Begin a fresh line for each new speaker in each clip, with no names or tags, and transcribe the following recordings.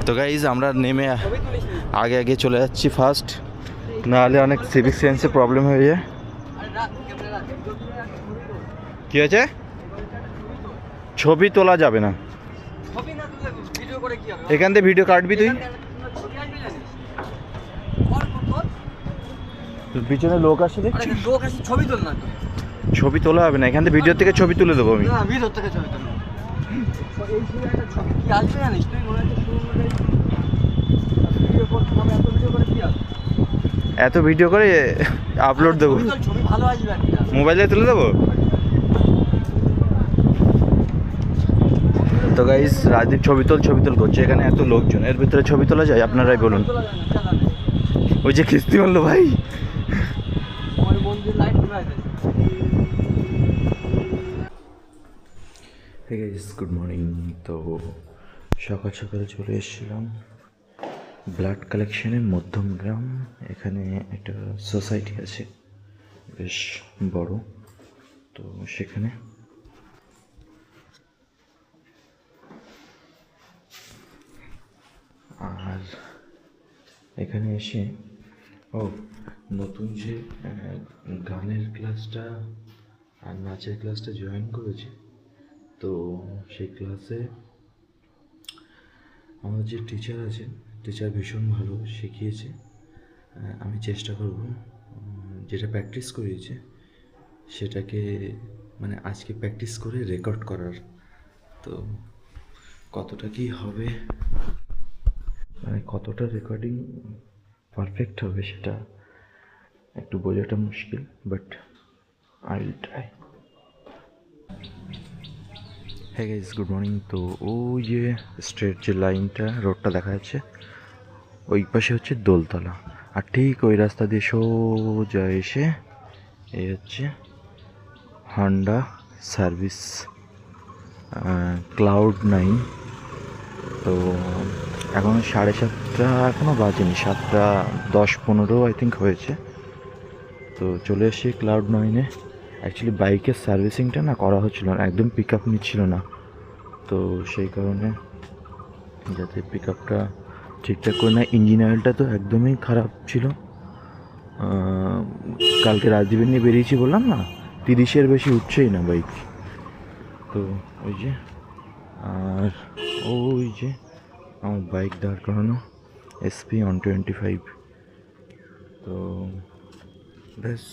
তো গাইজ আমরা নেমে আগে আগে চলে যাচ্ছি ফার্স্ট, নাহলে অনেক সিভিক সেন্সে প্রবলেম হয়ে যায়। কি হয়েছে? ছবি তোলা যাবে না এখান থেকে। ভিডিও কাটবি তুই? পিছনে লোক আসে দেখছি।
লোক আসে, ছবি তোল না।
ছবি তোলা হবে না এখান থেকে, ভিডিও থেকে ছবি তুলে দেবো আমি।
ভিডিও থেকে ছবি তোল। এই সময় একটা ছবি কি আসবে জানিস তুই? মনে হচ্ছে ভিডিও করতে হবে, এত ভিডিও করে কি আসবে?
এত ভিডিও করে আপলোড দেবো,
ছবি ভালো আসবে একটা,
মোবাইলে তুলে দেবো। তো গাইস রাজদীপ ছবি তোল করছে, এখানে এত লোকজন, এর ভিতরে ছবি তোলা যায়? আপনারাই বলুন। ওই যে কিস্তি মারলো ভাই। Hey guys, good morning. তো সকাল সকালে চলে এসেছিলাম ব্লাড কালেকশনের মধ্যমগ্রাম। এখানে একটা সোসাইটি আছে বেশ বড়, তো সেখানে আর এখানে এসে নতুন যে গানের ক্লাসটা আর নাচের ক্লাসটা জয়েন করেছি। তো সেই ক্লাসে আমাদের যে টিচার আছেন, টিচার ভীষণ ভালো শিখিয়েছে। আমি চেষ্টা করব যেটা প্র্যাকটিস করিয়েছে সেটাকে মানে আজকে প্র্যাকটিস করে রেকর্ড করার। তো কতটা কি হবে, মানে কতটা রেকর্ডিং পারফেক্ট হবে সেটা একটু বোঝাটা মুশকিল, বাট আই উইল ট্রাই। হ্যাঁ গাইস, গুড মর্নিং। তো ওই যে স্ট্রেট যে লাইনটা রোডটা দেখা যাচ্ছে, ওই পাশে হচ্ছে দোলতলা, আর ঠিক ওই রাস্তা দিয়ে সোজা এসে এই হচ্ছে হন্ডা সার্ভিস Cloud9। তো এখন 7:30 এখনও বাজেনি, 7:10-15 আই থিঙ্ক হয়েছে। তো চলে এসেছি Cloud9-এ। অ্যাকচুয়ালি বাইকের সার্ভিসিংটা না করা হচ্ছিল না, একদম পিক আপ নিচ্ছিল না। তো সেই কারণে যাতে পিক আপটা ঠিকঠাক করে না, ইঞ্জিন অয়েলটা তো একদমই খারাপ ছিল। কালকে রাজদীপের নিয়ে বেরিয়েছি বললাম না, 30-এর বেশি উঠছেই না বাইক। তো ওই যে, আর ওই যে আমার বাইক দাঁড় করানো SP 125। তো ব্যাস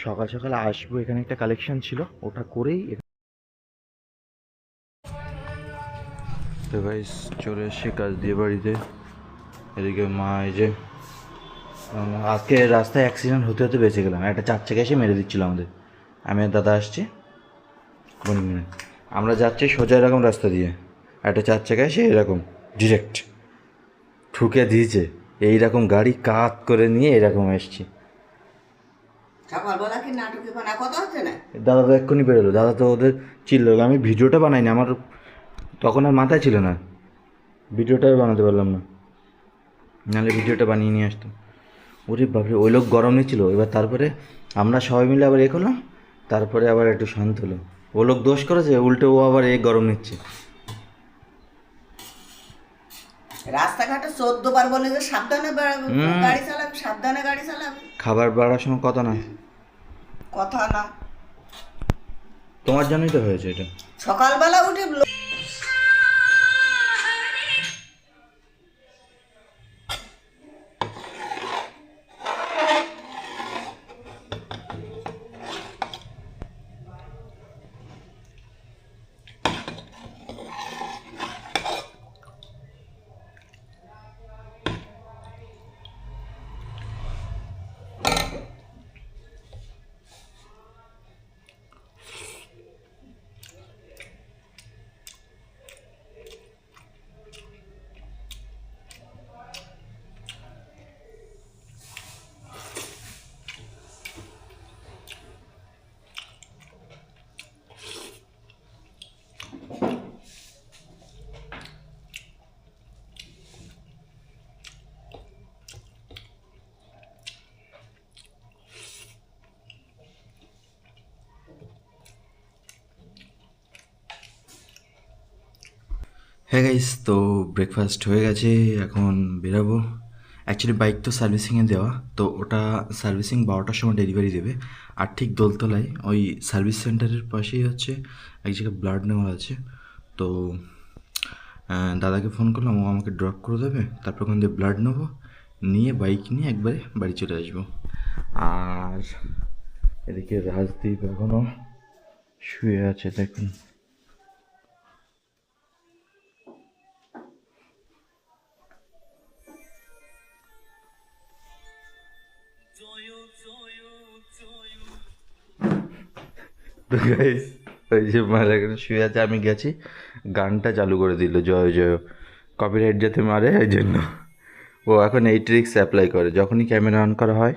সকাল সকাল আসবো, এখানে একটা কালেকশন ছিল ওটা করেই। তো গাইস চলে এসেছি কাজ দিয়ে বাড়িতে। এদিকে মা এই যে, আজকে রাস্তায় অ্যাক্সিডেন্ট হতে হতে বেঁচে গেলাম, একটা 4 চাকা এসে মেরে দিচ্ছিল আমাদের। আমি আর দাদা আসছি, আমরা যাচ্ছি সোজা এরকম রাস্তা দিয়ে, একটা 4 চাকা এসে এরকম ডিরেক্ট ঠুকে দিয়েছে। এইরকম গাড়ি কাত করে নিয়ে এরকম এসছি। দাদা তো এক্ষুনি বেরোলো, দাদা তো ওদের চিল্লো। আমি ভিডিওটা বানাইনি, আমার তখন আর মাথায় ছিল না, ভিডিওটাই বানাতে পারলাম না, নাহলে ভিডিওটা বানিয়ে নিয়ে আসতাম। ওরে বাপরে, ওই লোক গরম নিচ্ছিল। এবার তারপরে আমরা সবাই মিলে আবার করলাম, তারপরে আবার একটু শান্ত হলো। ও লোক দোষ করেছে, উল্টে ও আবার গরম নিচ্ছে।
রাস্তাঘাটে 14 বার বলে যে সাবধানে গাড়ি চালাবি, সাবধানে গাড়ি চালাবি।
খাবার বাড়ার সময় কথা না,
কথা না।
তোমার জন্যই তো হয়েছে এটা।
সকালবেলা উঠে
হ্যাঁ গাইস, তো ব্রেকফাস্ট হয়ে গেছে, এখন বেরাবো। অ্যাকচুয়ালি বাইক তো সার্ভিসিংয়ে দেওয়া, তো ওটা সার্ভিসিং 12টার সময় ডেলিভারি দেবে। আর ঠিক দোলতলায় ওই সার্ভিস সেন্টারের পাশেই হচ্ছে এক জায়গায় ব্লাড নেওয়া আছে। তো দাদাকে ফোন করলাম, ও আমাকে ড্রপ করে দেবে, তারপর ওখান থেকে ব্লাড নেবো, নিয়ে বাইক নিয়ে একবারে বাড়ি চলে আসবো। আর এদিকে রাজদীপ এখনও শুয়ে আছে, দেখুন। তো গাইস, ওই যে মারা এখানে শুয়ে আছে, আমি গেছি, গানটা চালু করে দিল জয় জয়, কপিরাইট যাতে মারে এই জন্য। ও এখন এই ট্রিক্স অ্যাপ্লাই করে, যখনই ক্যামেরা অন করা হয়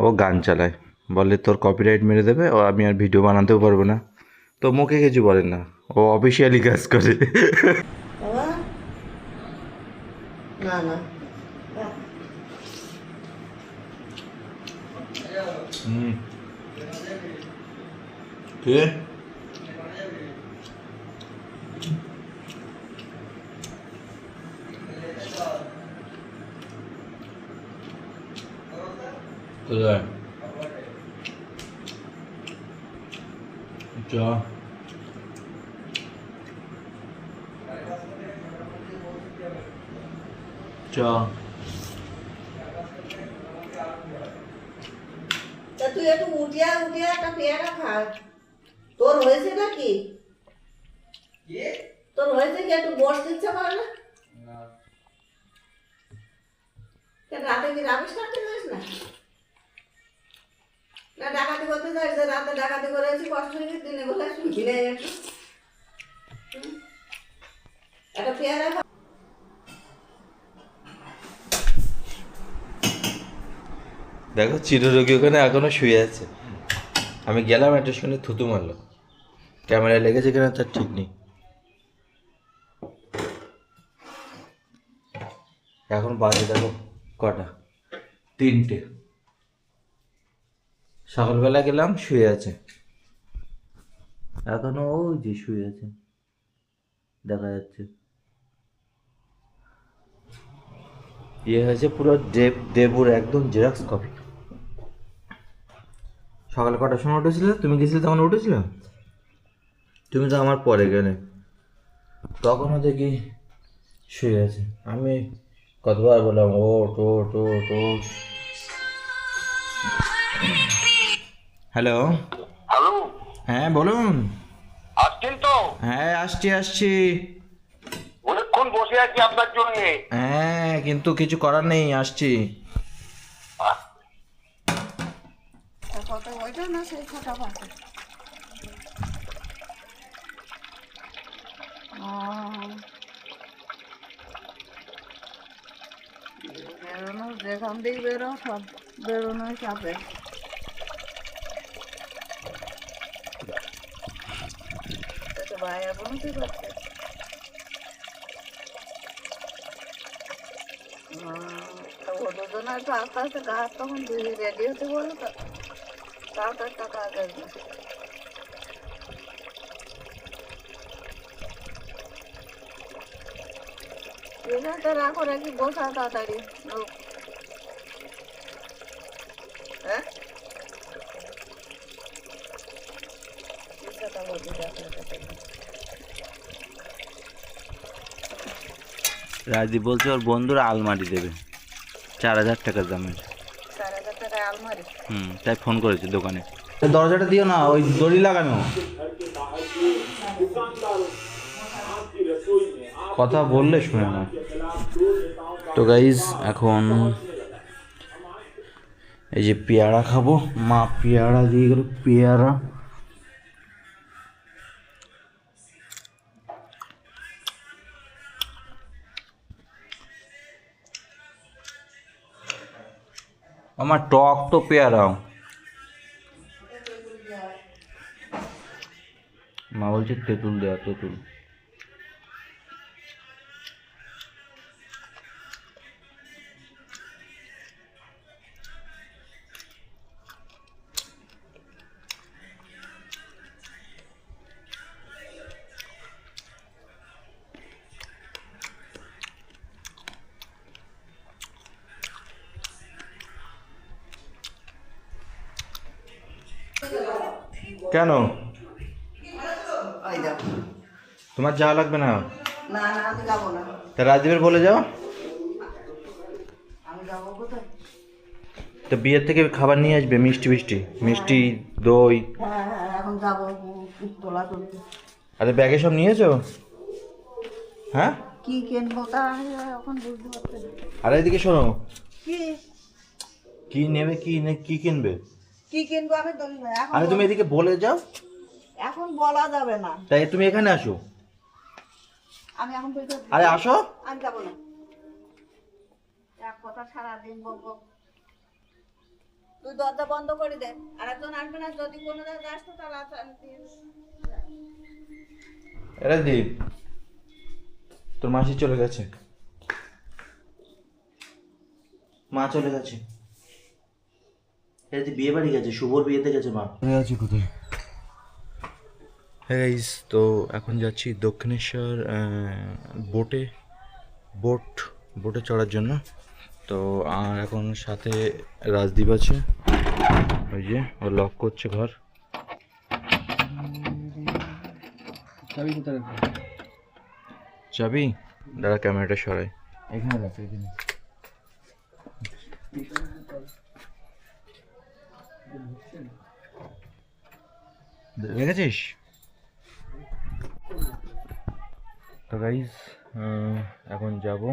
ও গান চালায়, বলে তোর কপিরাইট মেরে দেবে, ও আমি আর ভিডিও বানাতেও পারবো না। তো মুখে কিছু বলেন না, ও অফিসিয়ালি কাজ করে।
বাবা না না
কে কোথায় চ চ
তা তুই একটু উঠিয়া উঠিয়া একটা পেয়ারা খা। তোর হয়েছে নাকি? তোর হয়েছে কি? একটু বসতে ইচ্ছা করে না? কেন রাতে কি রাবিশ কাটতে যাস না? না ডাকাতি করতে যাস, যে রাতে ডাকাতি করেছি কষ্ট হয়ে দিনে বলে শুনবি না একটু? একটা পেয়ারা খা।
দেখো চিররোগী ওখানে এখনো শুয়ে আছে, আমি গেলাম একটা শুনে থুতু মারলো, ক্যামেরায় লেগেছে কিনা তার ঠিক নেই। এখন বাজে দেখো কটা, 3টে। সকালবেলা গেলাম, শুয়ে আছে এখনো, ওই যে শুয়ে আছে দেখা যাচ্ছে। ইয়ে হয়েছে পুরো দেবুর একদম জেরক্স কপি। সকালে কটার সময় উঠেছিলে? তুমি গেছিলে তখন উঠেছিলে? তুমি তো আমার পরে গেলে, তখনও দেখি শুয়ে আছে। আমি কতবার বললাম ওঠ ওঠ ওঠ ওঠ। হ্যালো
হ্যালো,
হ্যাঁ বলুন।
আসছেন তো?
হ্যাঁ আসছি আসছি।
অনেকক্ষণ বসে আছি আপনার জন্য।
হ্যাঁ কিন্তু কিছু করার নেই, আসছি।
কত ওইটা না সেই ছোটা পাতা? বেরোনো যেখান দিয়ে বেরো সব বেরোনোই চাপে। ভাই এখনো কি করছে? ও দুজনে একটু আস্তে আস্তে গাছ তখন রেডি হতে বলো তো, তাও তো একটা কাজ আসবে। তো রাখো, রাখি বসা তাড়াতাড়ি লোক। হ্যাঁ
রাজদীপ বলছে ওর বন্ধুরা আলমারি দেবে 4,000 টাকার দামের।
4,000 টাকায় আলমারি?
তাই ফোন করেছে দোকানে। দরজাটা দিও না, ওই দড়ি লাগানো। কথা বললে শুনে না। তো গাইজ এখন এই যে পেয়ারা খাবো, মা পেয়ারা দিয়ে গেল, পেয়ারা। আমার টক তো পেয়ারা। মা বলছে তেঁতুল দেওয়া, তেঁতুল। কেন
ওই দেখো।
তোমার যাওয়া লাগবে না?
না না আমি যাবো না।
তা রাজদীপের বলে যাও।
আমি যাবো কোথায়?
তো বিয়ের থেকে খাবার নিয়ে আসবে, মিষ্টি মিষ্টি মিষ্টি দই।
হ্যাঁ হ্যাঁ এখন যাবো তোলা তুলি।
আরে ব্যাগে সব নিয়েছো? হ্যাঁ।
কি কিনবো তা আমি এখন বুঝতে পারছি না।
আরে এদিকে শোনো,
কি
কি নেবে, কি কিনবে?
কি কিনবো আমি তো এখন
আরে তুমি এদিকে বলে যাও।
এখন বলা যাবে না।
তাই তুমি এখানে আসো।
আমি এখন বুঝতে পারছি।
আরে আসো।
আমি যাবো না। এক কথা সারাদিন বলবো। তুই দরজা বন্ধ করে দে, আর একজন আসবে না, যদি কোনো জায়গায় আসতো তাহলে
রাজদীপ, তোর মাসি চলে গেছে, মা চলে গেছে। রাজদীপ বিয়ে বাড়ি গেছে, শুভর বিয়েতে গেছে মা। আছে কোথায়? হ্যাঁ গাইস, তো এখন যাচ্ছি দক্ষিণেশ্বর বোটে চড়ার জন্য। তো আর এখন সাথে রাজদীপ আছে, ওই যে ও লক করছে ঘর।
চাবি কোথায় রাখবো?
চাবি দাঁড়া, ক্যামেরাটা সরাই।
এখানে রাখো, এখানে।
দেখেছিস? তো গাইস এখন যাব,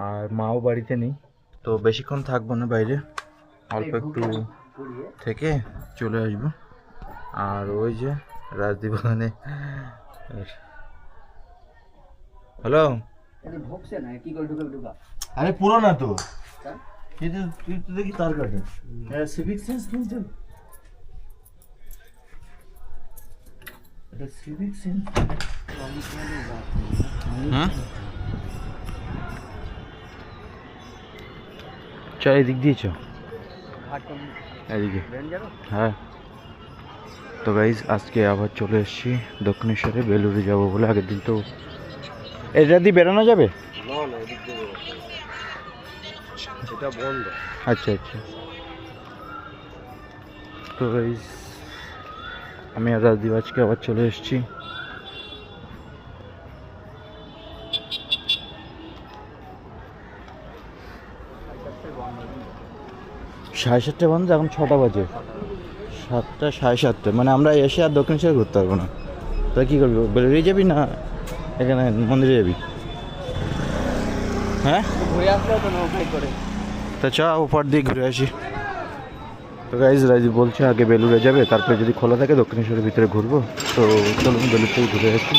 আর মাও বাড়িতে নেই, তো বেশিক্ষণ থাকবো না বাইরে, অল্প একটু থেকে চলে আসবো। আর ওই যে রাজদীপ ওখানে। হ্যালো,
ঢুকছে না, কি করে ঢুকা?
আরে পুরো না তো, তুই তো দেখি তার কাটে। সিভিক সেন্স কিনছে, এটা সিভিক সেন্স। হ্যাঁ চল, এদিক দিয়ে চ, এদিকে। হ্যাঁ, তো গাইজ আজকে আবার চলে এসেছি দক্ষিণেশ্বরে, বেলুড়ে যাবো বলে। আগের দিন তো এটা দিয়ে বেরোনো যাবে?
এটা বন্ধ।
আচ্ছা আচ্ছা। তো গাইজ আমি আর রাজদীপ আজকে আবার চলে এসেছি। সাড়ে 7টায় বন্ধ, এখন 6টা বাজে। 7টা, সাড়ে 7টা, মানে আমরা এসে আর দক্ষিণেশ্বরে ঘুরতে পারবো না। তো কী করবি, বেরিয়ে যাবি না এখানে মন্দিরে যাবি? হ্যাঁ,
ঘুরে আসলে তো নৌকায় করে।
তা চ উপর দিয়ে ঘুরে আসি। তো গাইজ রাজদীপ বলছে আগে বেলুড়ে যাবে, তারপরে যদি খোলা থাকে দক্ষিণেশ্বরের ভিতরে ঘুরবো। তো চলুন বেলুড় থেকে ঘুরে আসি।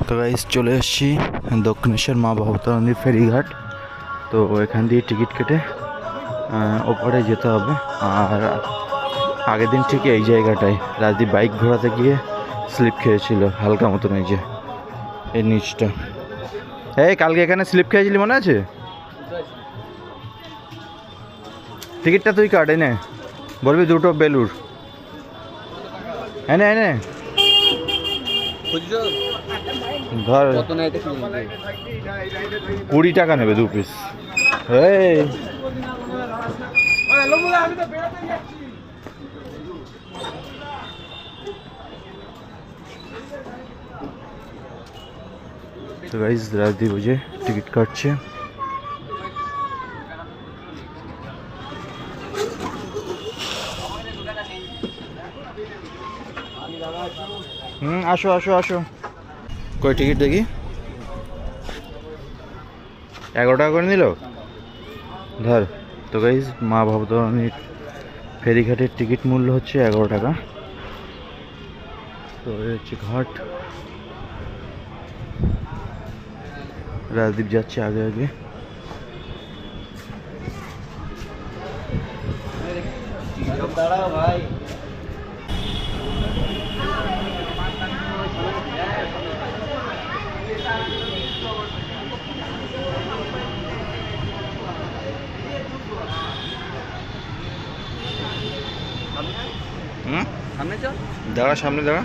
তো গাইজ চলে এসেছি দক্ষিণেশ্বর মা ভবতারিণীর ফেরিঘাট। তো এখান দিয়ে টিকিট কেটে ওপরে যেতে হবে। আর আগের দিন ঠিক এই জায়গাটায় রাজদীপ বাইক ঘোরাতে গিয়ে স্লিপ খেয়েছিল হালকা মতন, এই যে এই নিচটা। এই কালকে এখানে স্লিপ খেয়েছিলি মনে আছে? টিকিটটা তুই কাট, এনে বলবি 2টো বেলুড়, এনে এনে ধর। 20 টাকা নেবে 2 পিস। এই তো গাইজ রাজদীপ বুঝে টিকিট কাটছে। আসো আসো আসো। কই টিকিট দেখি? 11 টাকা করে নিল, ধর। তো গাইজ মা ভবতারিণীর ফেরিঘাটের টিকিট মূল্য হচ্ছে 11 টাকা। তো এই হচ্ছে ঘাট, রাজদীপ যাচ্ছে আগে আগে।
দাঁড়াও ভাই। সামনে চল,
দাঁড়া, সামনে দাঁড়া।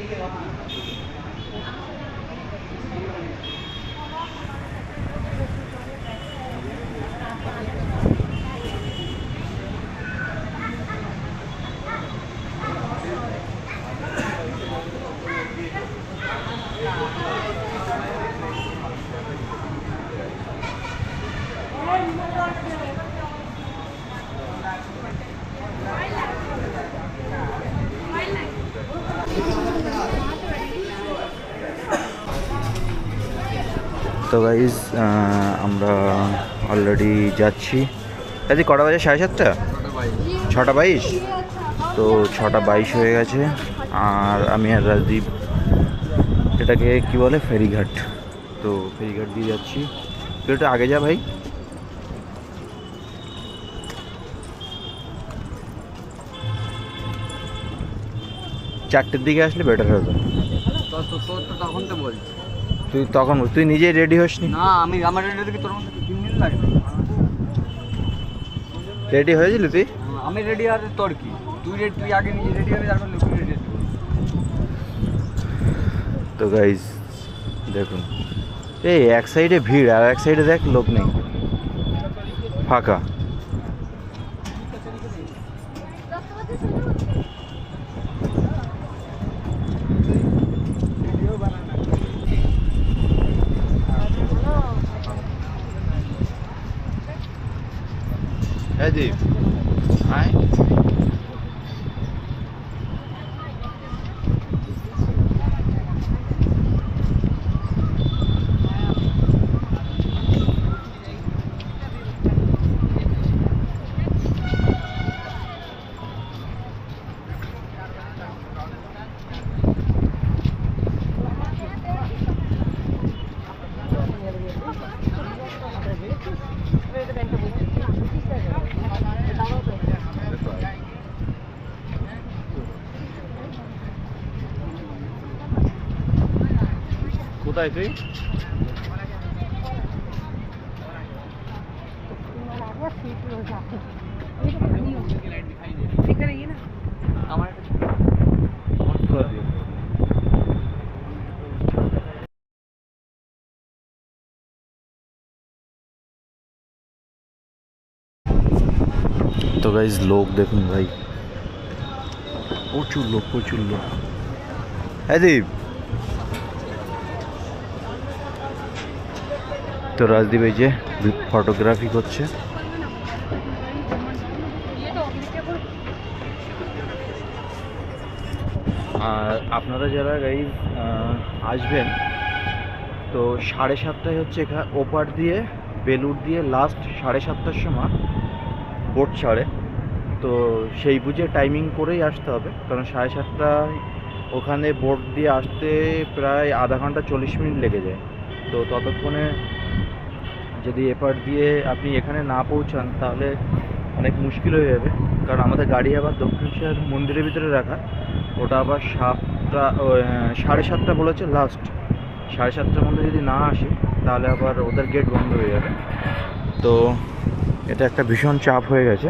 তো গাইজ আমরা অলরেডি যাচ্ছি। আজকে কটা বাজে? 7:30? 6:22। তো 6:22 হয়ে গেছে। আর আমি আর রাজদীপ, এটাকে কি বলে, ফেরিঘাট। তো ফেরিঘাট দিয়ে যাচ্ছি। তুই একটু আগে যা ভাই। চারটের দিকে আসলে বেটার হতো।
তখন তো বলছি
তুই নিজেই রেডি হসনি?
না, আমার রেডি থেকে তোর মধ্যে 3 মিনিট লাগবে।
রেডি হয়েছিলি তুই?
আমি রেডি আর তোর কি? তুই আগে নিজে রেডি হবে, তারপর লোক রেডি হবে।
তো গাইজ দেখুন, এই এক সাইডে ভিড় আর এক সাইডে দেখ লোক নেই, ফাঁকা। দীপ আয়। কোথায় তুই? তো গাইজ লোক দেখুন ভাই, প্রচুর লোক। হ্যাঁ দীপ। তো রাজদীপ এই যে ফটোগ্রাফি করছে। আর আপনারা যারা গাইজ আসবেন, তো 7:30টায় হচ্ছে এখানে ওপার দিয়ে বেলুড় দিয়ে লাস্ট 7:30টার সময় বোট ছাড়ে। তো সেই বুঝে টাইমিং করেই আসতে হবে, কারণ 7:30টায় ওখানে বোট দিয়ে আসতে প্রায় আধা ঘন্টা 40 মিনিট লেগে যায়। তো ততক্ষণে যদি এপার দিয়ে আপনি এখানে না পৌঁছান তাহলে অনেক মুশকিল হয়ে যাবে, কারণ আমাদের গাড়ি আবার দক্ষিণেশ্বর মন্দিরের ভিতরে রাখা, ওটা আবার 7:30 বলেছে লাস্ট। 7:30টার মধ্যে যদি না আসে তাহলে আবার ওদের গেট বন্ধ হয়ে যাবে। তো এটা একটা ভীষণ চাপ হয়ে গেছে।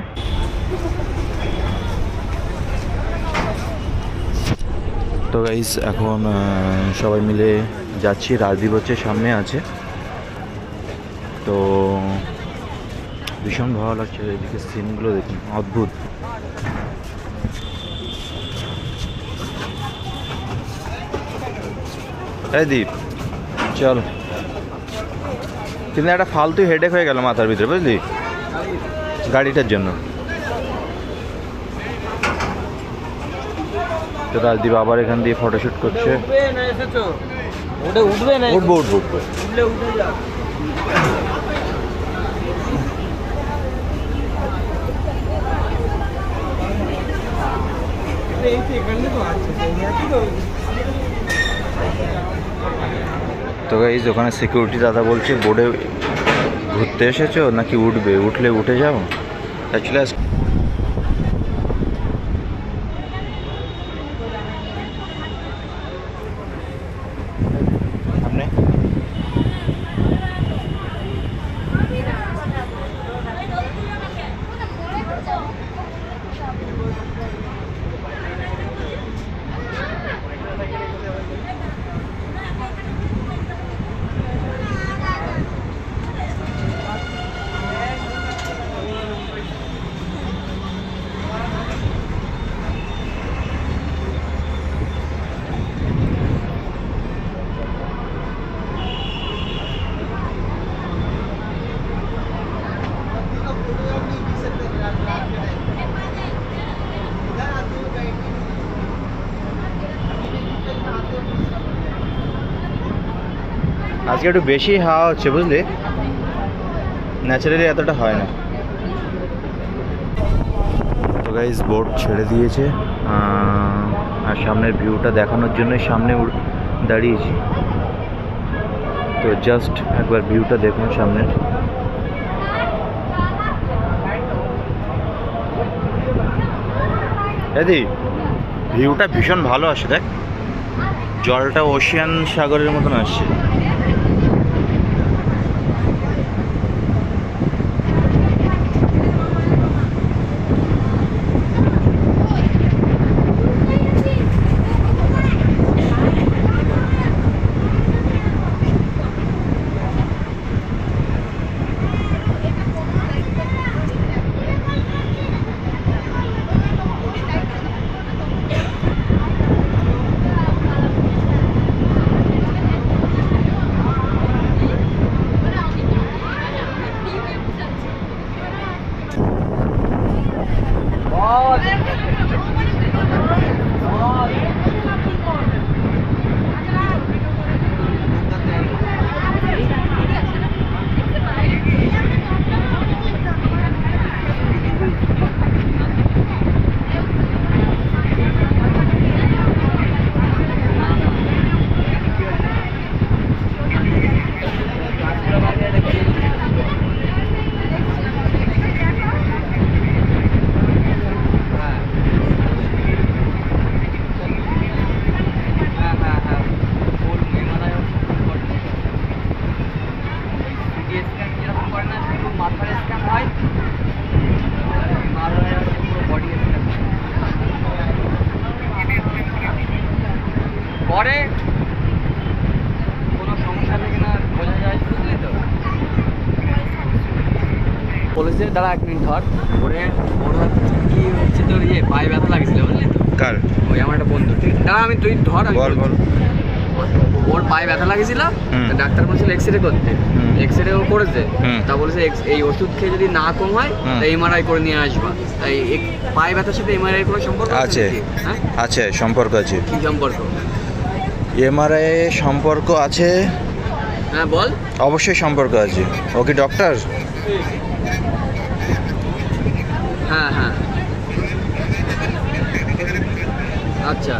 তো গাইস এখন সবাই মিলে যাচ্ছি, রাজদীপ হচ্ছে সামনে আছে। তো ভীষণ ভালো লাগছে, এদিকে সিনগুলো দেখুন, অদ্ভুত। এই দীপ চল, কিন্তু একটা ফালতু হেডেক হয়ে গেল মাথার ভিতরে, বুঝলি, গাড়িটার জন্য। তো রাজদীপ আবার এখান দিয়ে ফটোশুট করছে। উঠবো। তো গাইস ওখানে সিকিউরিটি দাদা বলছে বোর্ডে ঘুরতে এসেছো নাকি উঠবে, উঠলে উঠে যাও। অ্যাকচুয়ালি আপনি আজকে একটু বেশি হাওয়া হচ্ছে বুঝলি, ন্যাচারালি এতটা হয় না। তো গাইস বোট ছেড়ে দিয়েছে, আর সামনের ভিউটা দেখানোর জন্যই সামনে দাঁড়িয়েছি। তো জাস্ট একবার ভিউটা দেখুন সামনের। দাদি ভিউটা ভীষণ ভালো আসে, দেখ জলটা ওশিয়ান সাগরের মতন আসছে।
পরে কোনো সমস্যা থেকে না বোঝা যায়, বুঝলি তো। বলেছে দাঁড়া 1 মিনিট ধর, ওরে ওর কি হচ্ছে তোর পায়ে ব্যথা লাগছিল, বুঝলি তো।
কার?
ওই আমার একটা বন্ধু, ঠিক দাঁড়া আমি তুই ধর,
বল বল।
ওর পায়ে ব্যথা লাগেছিল, ডাক্তার বলেছিল এক্সরে করতে, এক্সরে ও করেছে। তা বলেছে এই ওষুধ খেয়ে যদি না কম হয় তা এমআরআই করে নিয়ে আসবা। তাই পায়ে ব্যথার সাথে এমআরআই কোনো সম্পর্ক
আছে?
হ্যাঁ
আছে, সম্পর্ক আছে।
কি সম্পর্ক?
এমআরআই সম্পর্ক আছে,
হ্যাঁ বল।
অবশ্যই সম্পর্ক আছে। ও কি ডক্টর?
হ্যাঁ হ্যাঁ আচ্ছা।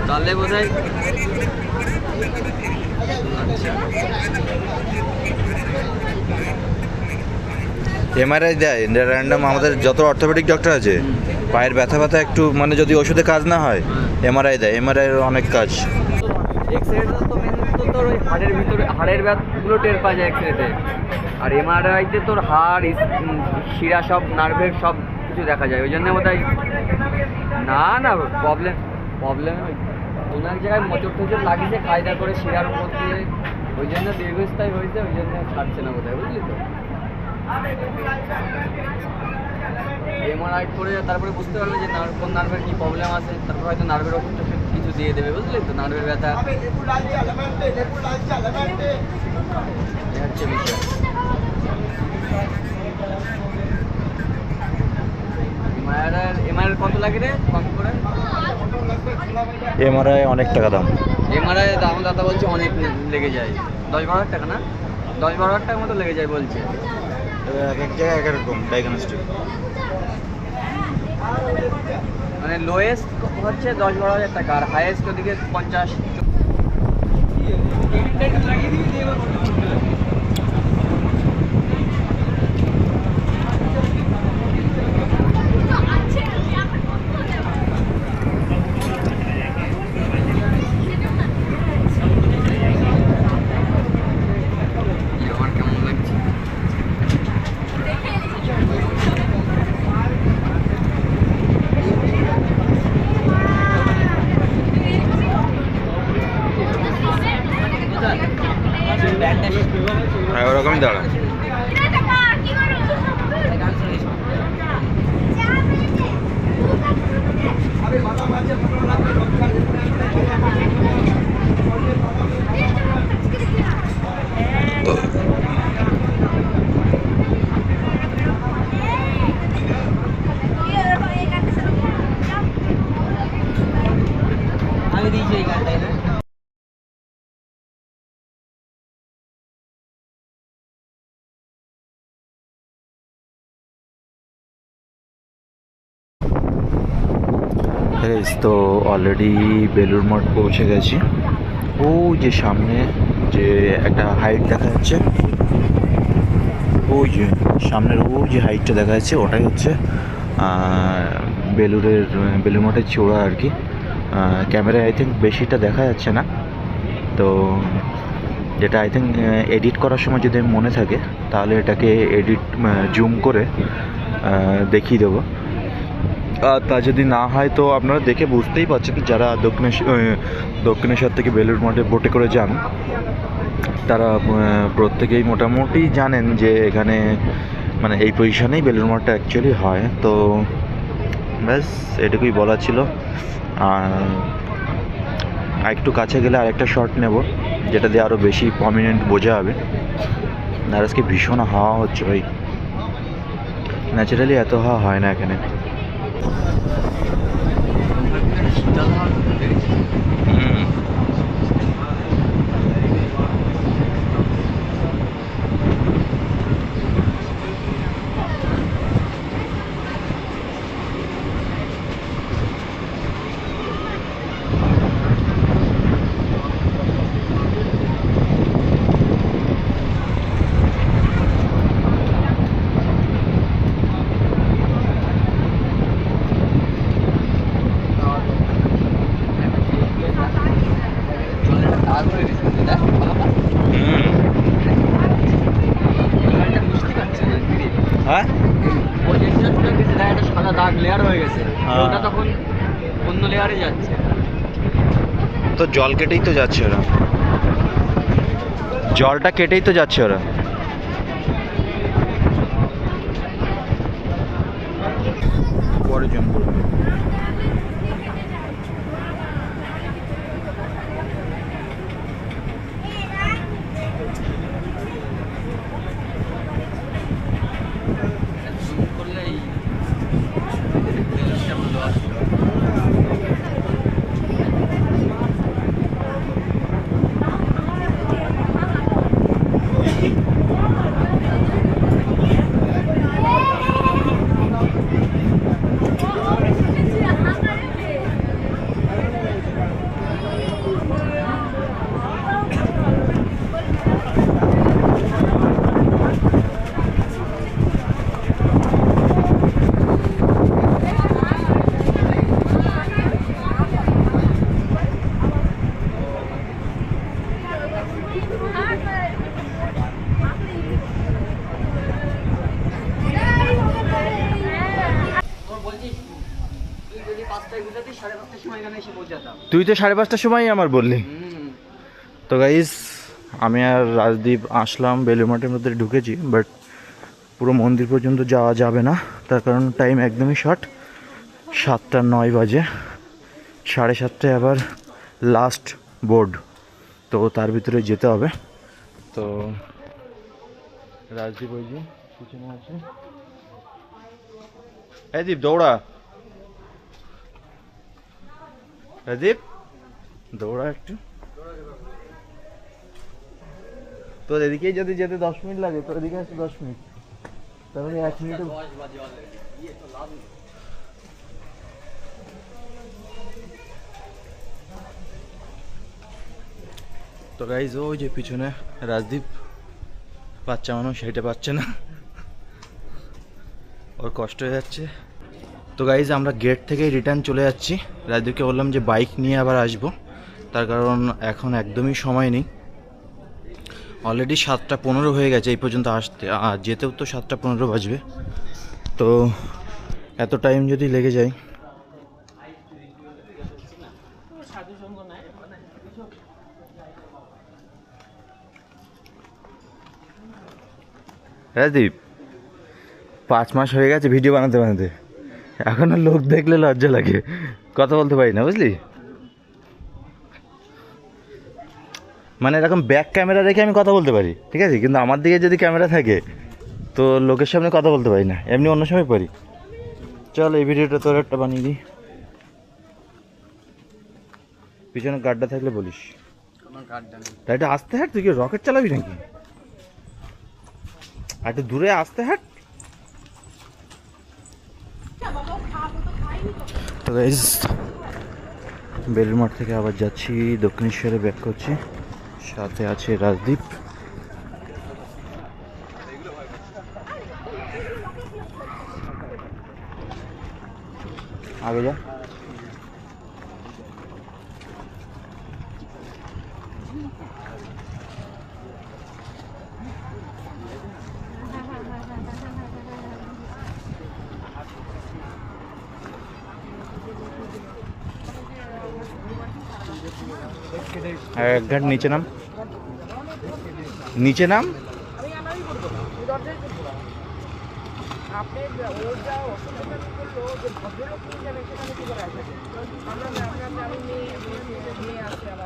তাহলে বোধ হয় আচ্ছা
এমআরআই দেয় র্যান্ডম। আমাদের যত অর্থোপেডিক ডক্টর আছে, পায়ের ব্যথা ব্যথা একটু মানে যদি ওষুধে কাজ না হয় এমআরআই দেয়। এমআরআইয়ের অনেক কাজ।
এক্সরেটা তো মেন তোর ওই হাড়ের ভিতরে হাড়ের ব্যথাগুলো টের পাওয়া যায় এক্সরেতে, আর এমআরআইতে তোর হাড় শিরা সব নার্ভের সব কিছু দেখা যায়। ওই জন্য বোধ হয় না না প্রবলেম ওই কোনো এক জায়গায় মোচড় টোচড় লাগিয়েছে কায়দা করে শিরার মধ্যে, ওই জন্য দীর্ঘস্থায়ী হয়েছে, ওই জন্য ছাড়ছে না বোধ হয়, বুঝলি তো। এমআরআই করে তারপরে বুঝতে পারবে যে কোন নার্ভের কী প্রবলেম আছে, তারপর হয়তো নার্ভের ওষুধ টষুধ কিছু দিয়ে দেবে, বুঝলি তো। নার্ভের ব্যথা এই হচ্ছে বিষয়। এমআরআই কত লাগে রে কম করে?
এমআরআই অনেক টাকা দাম।
এমআরআই দাম দাদা বলছে অনেক লেগে যায়, 10-12 টাকা না, 10-12 টাকার মতো লেগে যায় বলছে।
এক এক জায়গায় এক রকম ডায়াগনস্টিক।
মানে লোয়েস্ট হচ্ছে 10-12 হাজার টাকা, আর হাইয়েস্ট ওদিকে 50। আমার কেমন লাগছে?
হ্যাঁ ওরকমই দাঁড়া। গাইস তো অলরেডি বেলুড় মঠ পৌঁছে গেছি। ও যে সামনে যে একটা হাইট দেখা যাচ্ছে, ওই যে সামনের ওই যে হাইটটা দেখা যাচ্ছে ওটাই হচ্ছে বেলুড় মঠের চূড়া আর কি। ক্যামেরায় আই থিঙ্ক বেশিটা দেখা যাচ্ছে না, তো যেটা আই থিঙ্ক এডিট করার সময় যদি মনে থাকে তাহলে এটাকে জুম করে দেখিয়ে দেবো। আর তা যদি না হয় তো আপনারা দেখে বুঝতেই পারছেন, যারা দক্ষিণেশ্বর থেকে বেলুড় মঠে বোটে করে যান তারা প্রত্যেকেই মোটামুটি জানেন যে এখানে মানে এই পজিশনেই বেলুড় মঠটা অ্যাকচুয়ালি হয়। তো ব্যাস এটুকুই বলা ছিল। আর একটু কাছে গেলে আরেকটা শট নেব, যেটা দিয়ে আরও বেশি প্রমিনেন্ট বোঝা হবে। আর আজকে ভীষণ হাওয়া হচ্ছে ভাই, ন্যাচারালি এত হাওয়া হয় না এখানে। হ্যাঁ
একটা সাদা দাগ লেয়ার হয়ে গেছে,
হ্যাঁ।
ওটা তখন অন্য লেয়ারে যাচ্ছে।
তো জল কেটেই তো যাচ্ছে ওরা, জলটা কেটেই তো যাচ্ছে ওরা। পরে জম করবে। তুই তো 5:30টার সময় আমার বললি। তো গাইস আমি আর রাজদীপ আসলাম, বেলুড় মঠের মধ্যে ঢুকেছি, বাট পুরো মন্দির পর্যন্ত যাওয়া যাবে না, তার কারণ টাইম একদমই শর্ট। 7:09 বাজে, 7:30টায় আবার লাস্ট বোর্ড, তো তার ভিতরে যেতে হবে। তো রাজদীপ ওই যে পিছনে আছে। এই দীপ দৌড়া, রাজদীপ দৌড়া একটু। তোর এদিকেই যদি যেতে 10 মিনিট লাগে, তোর এদিকে আসতে 10 মিনিট, তাহলে 1 মিনিটে। তো গাইজ ওই যে পিছনে রাজদীপ, বাচ্চা মানুষ হেঁটে পাচ্ছে না, ওর কষ্ট হয়ে যাচ্ছে। তো গাইজ আমরা গেট থেকেই রিটার্ন চলে যাচ্ছি। রাজদীপকে বললাম যে বাইক নিয়ে আবার আসবো, তার কারণ এখন একদমই সময় নেই। অলরেডি 7:15 হয়ে গেছে এই পর্যন্ত আসতে, আর যেতেও তো 7:15 বাজবে। তো এত টাইম যদি লেগে যায়, রাজদীপ 5 মাস হয়ে গেছে ভিডিও বানাতে বানাতে, এখনো লোক দেখলে লজ্জা লাগে, কথা বলতে পারি না বুঝলি। মানে এরকম ব্যাক ক্যামেরা রেখে আমি কথা বলতে পারি, ঠিক আছে, কিন্তু আমার দিকে যদি ক্যামেরা থাকে তো লোকের সামনে কথা বলতে পারি না, এমনি অন্য সময় পারি। চল এই ভিডিওটা তোর একটা বানিয়ে দিই, পিছনে গার্ডটা থাকলে বলিস। গাড়িটা আসতে হাঁট, তুই কি রকেট চালাবি নাকি? আর একটু দূরে আসতে হাঁট। তো গাইস বেলুড় মঠ থেকে আবার যাচ্ছি দক্ষিণেশ্বরে, ব্যাক করছি। সাথে আছে রাজদীপ। আগে যা। এক ঘাট নিচে নাম, নিচে নাম।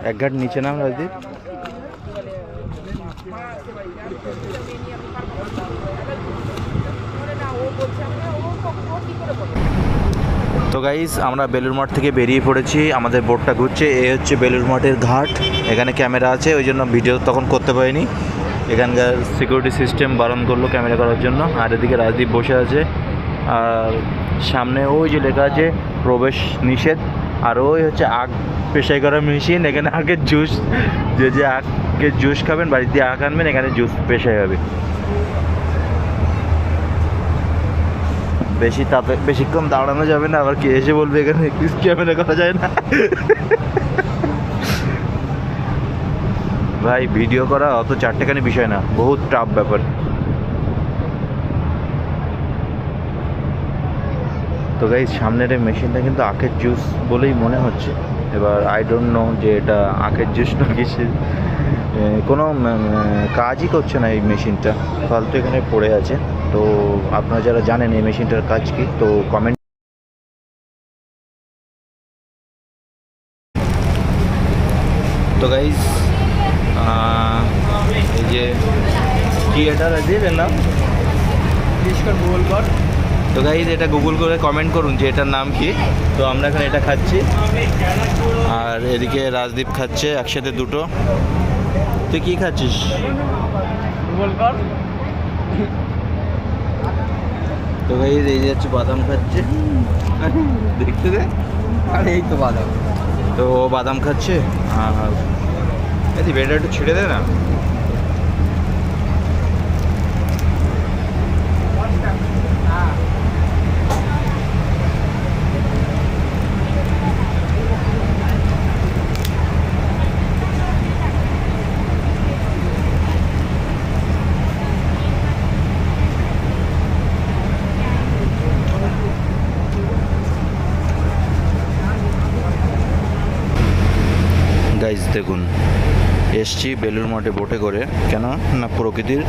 এক ঘাট নিচে নাম রাজদীপ। তো গাইজ আমরা বেলুড় মঠ থেকে বেরিয়ে পড়েছি, আমাদের বোটটা ঘুরছে। এ হচ্ছে বেলুড় মঠের ঘাট, এখানে ক্যামেরা আছে, ওই জন্য ভিডিও তখন করতে পারিনি। এখানকার সিকিউরিটি সিস্টেম বারণ করলো ক্যামেরা করার জন্য। আর এদিকে রাজদীপ বসে আছে, আর সামনে ওই যে লেখা আছে প্রবেশ নিষেধ। আর ওই হচ্ছে আখ পেশাই করা মেশিন, এখানে আখের জুস, যে আখের জুস খাবেন বাড়িতে দিয়ে আখ আনবেন, এখানে জুস পেশাই হবে। বেশিক্ষণ দাঁড়ানো যাবে না, আবার কে এসে বলবে এখানে ক্যামেরা করা যায় না। ভাই ভিডিও করা অত চারটেখানি বিষয় না, বহুত টাফ ব্যাপার। তো গাইস সামনের এই মেশিনটা কিন্তু আখের জুস বলেই মনে হচ্ছে। এবার আই ডোন্ট নো যে এটা আখের জুস না কিসের, কোনো কাজই করছে না এই মেশিনটা, ফালতু এখানে পড়ে আছে। তো আপনারা যারা জানেন এই মেশিনটার কাজ কি, তো কমেন্ট। তো গাইস এই যে কি এটা রাজীবের নাম গুগল কর। তো গাইস এটা গুগল করে কমেন্ট করুন যে এটার নাম কি। তো আমরা এখানে এটা খাচ্ছি, আর এদিকে রাজদীপ খাচ্ছে একসাথে দুটো। তুই কি খাচ্ছিস? গুগল কর। তো গাইস এই যে হচ্ছে বাদাম খাচ্ছে, দেখতে দে।
আরে এই তো বাদাম।
তো ও বাদাম খাচ্ছে, আর এই বেডটা একটু ছেড়ে দে না। গাইজ দেখুন, এসছি বেলুড় মঠে বোটে করে, কেন না প্রকৃতির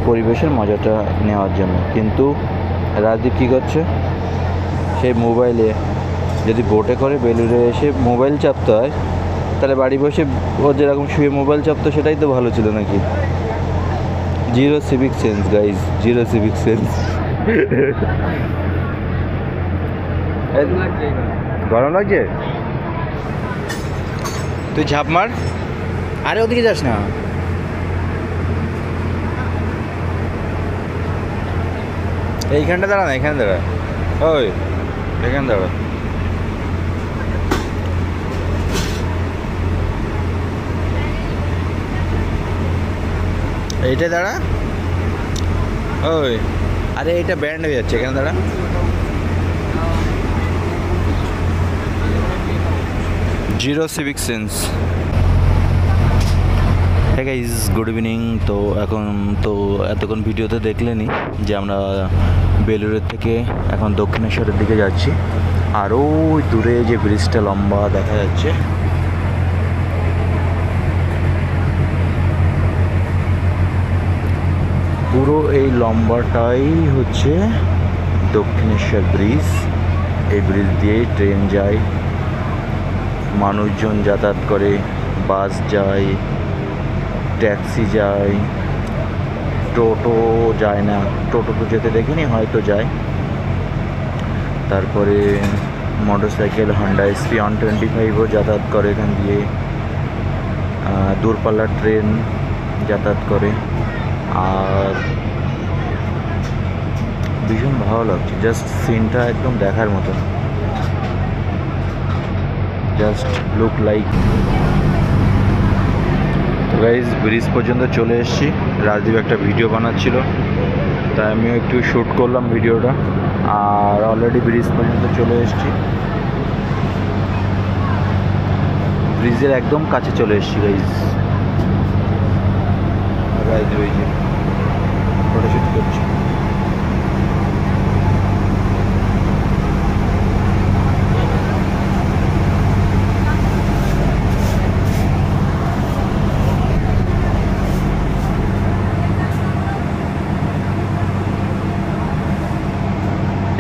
পরিবেশের মজাটা নেওয়ার জন্য। কিন্তু রাজদীপ কী করছে, সেই মোবাইলে, যদি বোটে করে বেলুড়ে এসে মোবাইল চাপতে হয়, তাহলে বাড়ি বসে ও যেরকম শুয়ে মোবাইল চাপতো সেটাই তো ভালো ছিল নাকি। Zero civic sense guys, zero civic sense. গরম লাগছে? তুই ঝাঁপ মার, আরে ওদিকে যাস না। এইখানটা দাঁড়া না, এখানে দাঁড়া, ওই এখানে দাঁড়া। এইটা দাঁড়া, ওই আরে এইটা ব্যান্ড হয়ে যাচ্ছে, এখানে দাঁড়া। Zero civic sense. হ্যাঁ গাইজ, গুড ইভিনিং। তো এতক্ষণ ভিডিওতে দেখলেনি যে আমরা বেলুড়ের থেকে এখন দক্ষিণেশ্বরের দিকে যাচ্ছি। আর ওই দূরে যে ব্রিজটা লম্বা দেখা যাচ্ছে, পুরো এই লম্বাটাই হচ্ছে দক্ষিণেশ্বর ব্রিজ। এই ব্রিজ দিয়েই ট্রেন যায়, মানুষজন যাতায়াত করে, বাস যায়, ট্যাক্সি যায়, টোটো যায় না, টোটো তো যেতে দেখিনি, হয়তো যায়। তারপরে মোটরসাইকেল হন্ডা SP 125ও যাতায়াত করে এখান দিয়ে, দূরপাল্লার ট্রেন যাতায়াত করে। আর ভীষণ ভালো লাগছে, জাস্ট সিনটা একদম দেখার মতো। Just look like. তো গাইজ ব্রিজ পর্যন্ত চলে এসেছি। রাজদীপ একটা ভিডিও বানাচ্ছিল, তাই আমিও একটু শ্যুট করলাম ভিডিওটা। আর অলরেডি ব্রিজ পর্যন্ত চলে এসেছি, ব্রিজের একদম কাছে চলে এসেছি গাইজ। রাজদীপ এই যে ফটোশ্যুট করছি।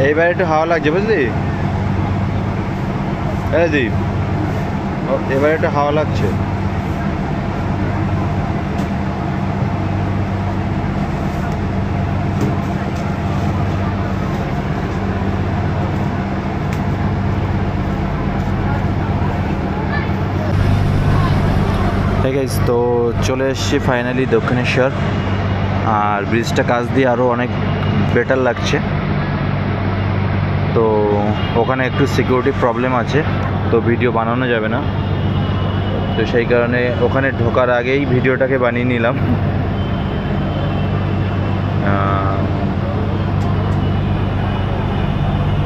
এইবার একটু হাওয়া লাগছে বুঝলি দীপ, এবার একটু হাওয়া লাগছে। ঠিক আছে, তো চলে এসেছি ফাইনালি দক্ষিণেশ্বর। আর ব্রিজটা কাছ দিয়ে আরও অনেক বেটার লাগছে। তো ওখানে একটু সিকিউরিটি প্রবলেম আছে, তো ভিডিও বানানো যাবে না। তো সেই কারণে ওখানে ঢোকার আগেই ভিডিওটাকে বানিয়ে নিলাম।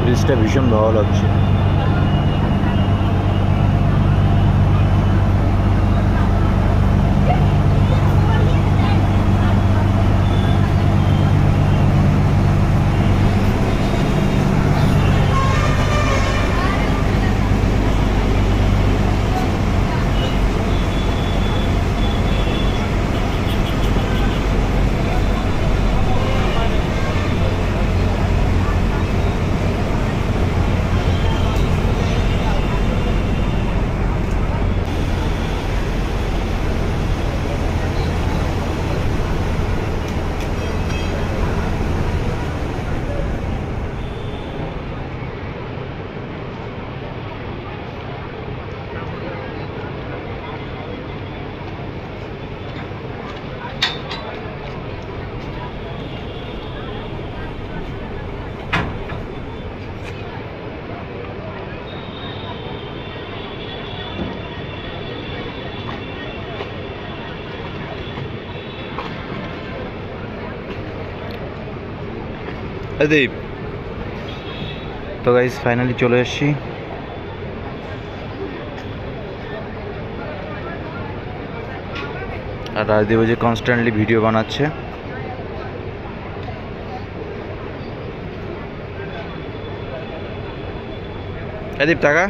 ব্রিজটা ভীষণ ভালো লাগছে। দীপ, তো গাইস ফাইনালি চলে এসেছি। আর রাজদীপ যে কনস্ট্যান্টলি ভিডিও বানাচ্ছে। দীপ টাকা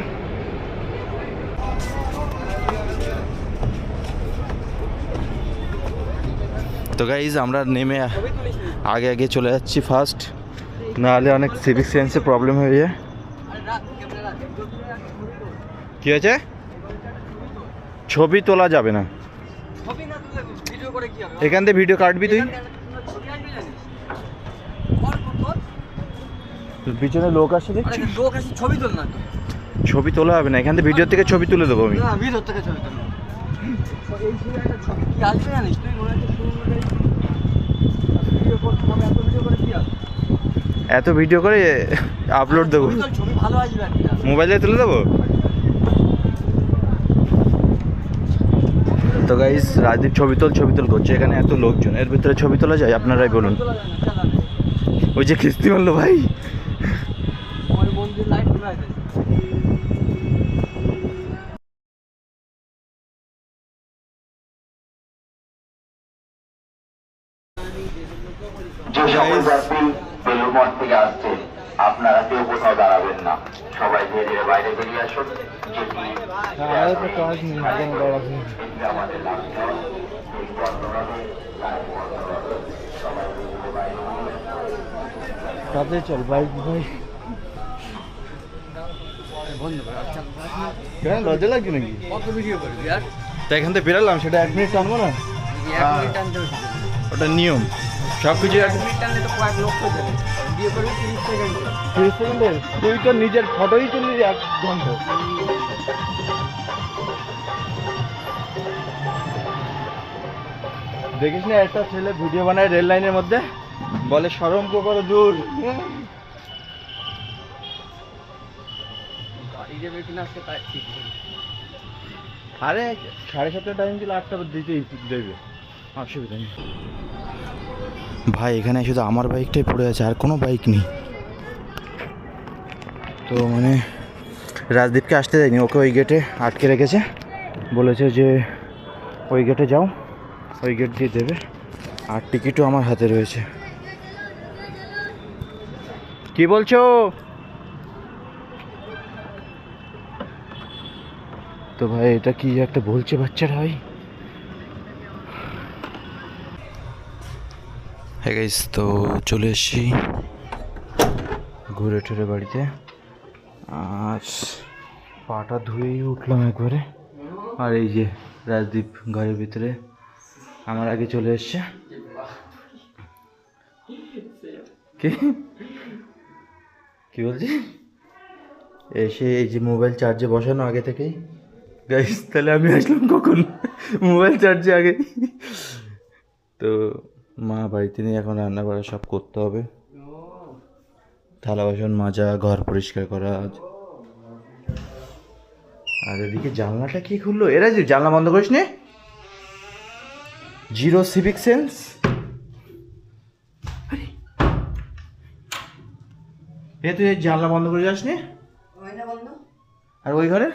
তো গাইজ আমরা নেমে আগে আগে চলে যাচ্ছি ফার্স্ট, নাহলে অনেক সিভিক সেন্সে প্রবলেম হয়ে যায়। কি হয়েছে? ছবি তোলা যাবে না এখান থেকে, ভিডিও কাটবি তুই। পিছনে লোক আসে দেখছি, ছবি তোলা হবে না এখান থেকে, ভিডিও থেকে ছবি তুলে দেবো আমি। এত ভিডিও করে আপলোড দেবো, মোবাইলে তুলে দেবো। তো গাইস রাজদীপ ছবি তোল করছে, এখানে এত লোকজন, এর ভিতরে ছবি তোলা যায়? আপনারাই বলুন। ওই যে কিস্তি মারলো ভাই।
যে সকল যাত্রী বেলুড় মঠ থেকে আসছে, আপনারা কেউ কোথাও দাঁড়াবেন না, সবাই ধীরে ধীরে বাইরে বেরিয়ে আসুন। যেটি আমাদের লাগছে
কাজে চল বাইক ভাই। কেন লজ্জা লাগছে নাকি? তা এখান থেকে বেরালাম, সেটা 1 মিনিট টানবো না? ওটা নিয়ম, সব কিছু 1 মিনিট টানলে তো কয়েক লক্ষ দেবে। 30 সেকেন্ডের তুই তো নিজের ফটোই তুললি 1 ঘন্টা। দেখিস না একটা ছেলে ভিডিও বানায় রেল লাইনের মধ্যে, বলে শরম করো দূর।
গাড়ি যাবে কিনা সে তাই ঠিক।
আরে 7:30 টাইম দিলে 8টা দিতেই দেবে, অসুবিধা নেই। ভাই এখানে শুধু আমার বাইকটাই পড়ে আছে, আর কোনো বাইক নেই। তো মানে রাজদীপকে আসতে দেয়নি, ওকে ওই গেটে আটকে রেখেছে, বলেছে যে ওই গেটে যাও, ওই গেট দিয়ে দেবে। আর টিকিটও আমার হাতে রয়েছে। কি বলছো? তো ভাই এটা কি একটা বলছে বাচ্চারা ভাই। হ্যাঁ গাইস, তো চলে এসেছি ঘুরে টুরে বাড়িতে। আর পাটা ধুয়েই উঠলাম একবারে। আর এই যে রাজদীপ ঘরের ভিতরে আমার আগে চলে এসছে। কি বলছি? এসে এই যে মোবাইল চার্জে বসানো আগে থেকেই। গাইস তাহলে আমি আসলাম কখন? মোবাইল চার্জে আগে। তো মা বাড়িতে নিয়ে এখন রান্না বাড়া সব করতে হবে, থালা বাসন মাজা, ঘর পরিষ্কার করা। আর এদিকে জানলাটা কি খুললো? এরা যে জানলা বন্ধ করিস নে, জিরো সিভিক সেন্স। এ তুই জানলা বন্ধ করে যাস নে। আর ওই ঘরে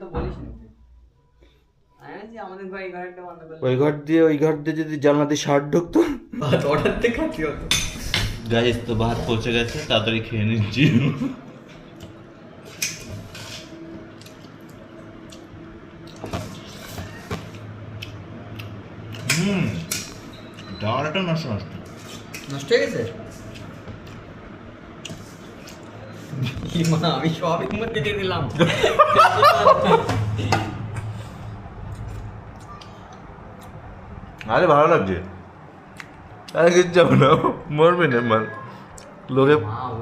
তো বলিস না, আমাদের ঘরে ঘরটা বন্ধ করলে
ওই ঘর দিয়ে যদি জানলা দিয়ে শার্ট ঢুকতো,
অর্ডার থেকে খাচ্ছি হতো।
গাইস তো ভাত পৌঁছে গেছে, তাড়াতাড়ি খেয়ে নিচ্ছি। ডালটা নষ্ট
নষ্ট হয়ে গেছে? কি মা, আমি সবই মধ্যে দিয়ে দিলাম।
আরে ভালো লাগছে, আরে কিছু যাবো না, মরবে না মাল লোকে।
মা ও,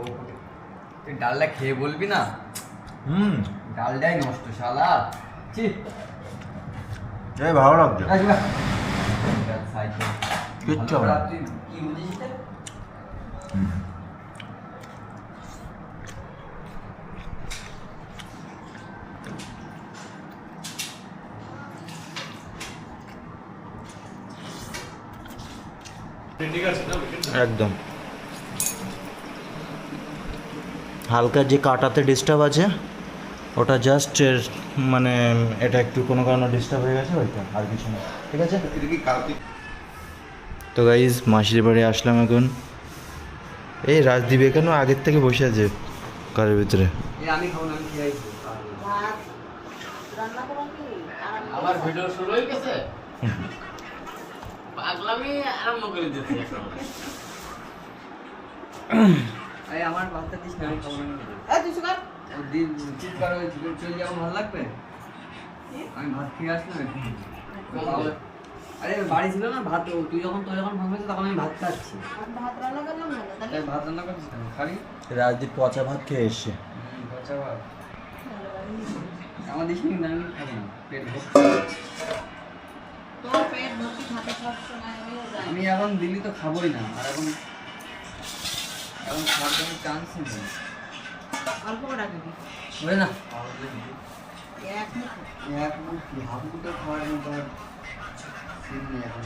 তুই ডালটা খেয়ে বলবি না? ডালটাই নষ্ট শালা। ছি,
এই ভালো লাগছে।
আসবে
কিচ্ছু হবে না।
তুই কি বুঝিস রে?
একদম হালকা যে কাটাতে ডিস্টার্ব আছে ওটা জাস্ট মানে এটা একটু কোনো কারণে ডিস্টার্ব হয়ে গেছে, ওইটা আর কিছু না, ঠিক আছে। তো গাইজ মাসির বাড়ি আসলাম এখন। এই রাজদীপ এখানে আগের থেকে বসে আছে ঘরের ভিতরে।
আমি খাবো না, আমি খেয়ে আইছি।
ভাত রান্না করো কি?
আবার ভিডিও শুরু হয়ে গেছে, পাগলামি আরম্ভ করে দিয়েছে।
আরে আমার ভাতটা দিস না, আমি খাবো না।
এই তুই সুগার
দিন চুপ করে চলে যাবো, ভালো লাগবে? আমি ভাত খেয়ে আসলাম একটু। আরে বাড়ি ছিল না ভাত, তুই যখন ফোন করেছিস তখন আমি ভাত খাচ্ছি।
ভাত রান্না করলাম না তাহলে
তাই ভাত রান্না করছিস কেন? খাবি?
রাজদীপ পচা ভাত খেয়ে এসছে।
পচা ভাত আমার দিস নি, আমি খাবো না, পেট ভর্তি।
তোর পেট ভর্তি থাকে সব সময় হয়ে যায়।
আমি এখন দিল্লি তো খাবোই না, আর এখন খাওয়ার কোনো চান্সই নেই।
অল্প করে রাখবি
ওরে না,
এক মুঠো।
এক মুঠি হাফ মুঠো খাওয়ার মতো আর সিন নেই এখন।